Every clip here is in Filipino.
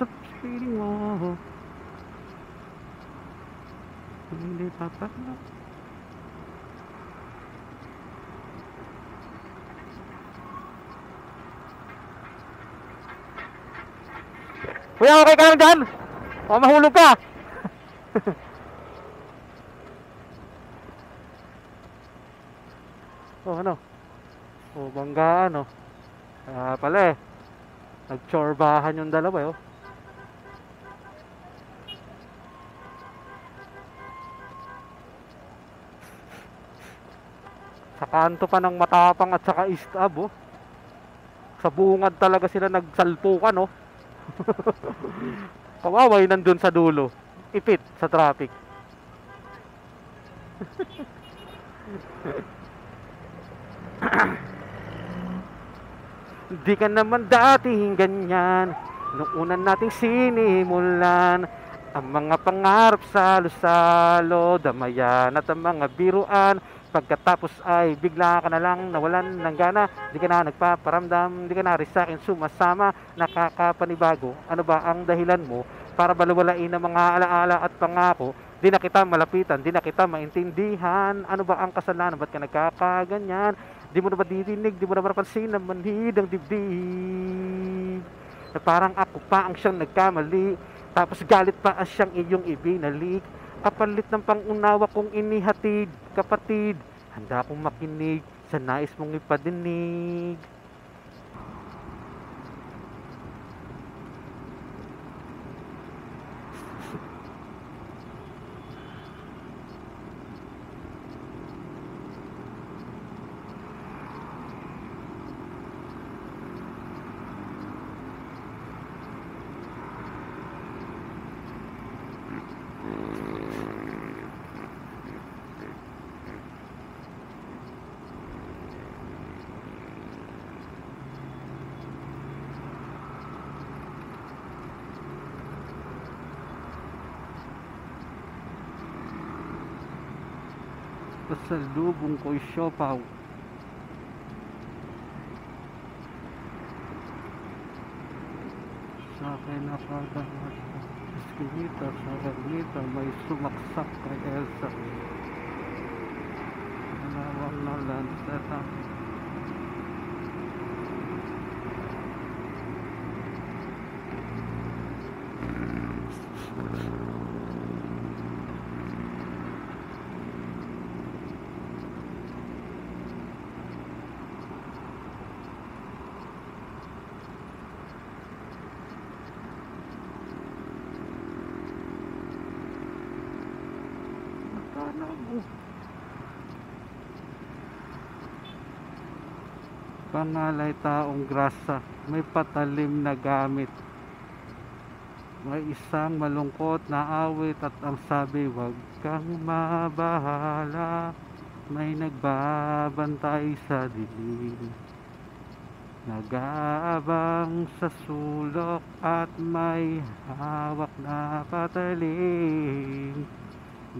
sa piling mo. Hindi papanak. Kuya, okay ka lang dyan? O mahulog ka? Oh ano? Oh banggaan oh. Pala eh. Nagtsorbahan yung dalawa eh oh. Sa kanto pa ng Matapang at saka East Ave oh. Sa bungad talaga sila nagsalpukan oh. Kawaway nandun sa dulo. Ipit sa traffic. Di ka naman dating ganyan nung unan nating sinimulan. Ang mga pangarap salo-salo, damayan at ang mga biruan. Pagkatapos ay bigla ka na lang nawalan ng gana. Di ka na nagpaparamdam, di ka na rin sa akin sumasama. Nakakapanibago, ano ba ang dahilan mo para balawalain ang mga alaala at pangako? Di na kita malapitan, di na kita maintindihan. Ano ba ang kasalanan, ba't ka nagkakaganyan? Di mo na ba dirinig, di mo na ba napansin na manhid ang dibdib? Na parang ako pa ang siyang nagkamali, tapos galit pa ang siyang iyong ibinalik. Kapalit ng pangunawa kong inihatid, kapatid. Handa akong makinig sa nais mong ipadinig. Pasalubong ko siopaw. Sa akin nakadahat eskinita sa ermita may sumaksak kay Elsa. Malawang na lanseta. Pangalay taong grasa, may patalim na gamit. May isang malungkot na awit at ang sabi, wag kang mabahala. May nagbabantay sa dilim, nag-aabang sa sulok at may hawak na patalim.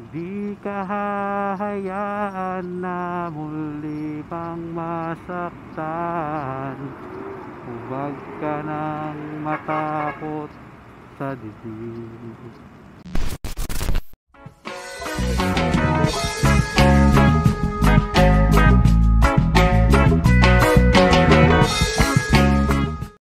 Di ka hahayaan na muli pang masaktan. Huwag ka nang matakot sa dibdib.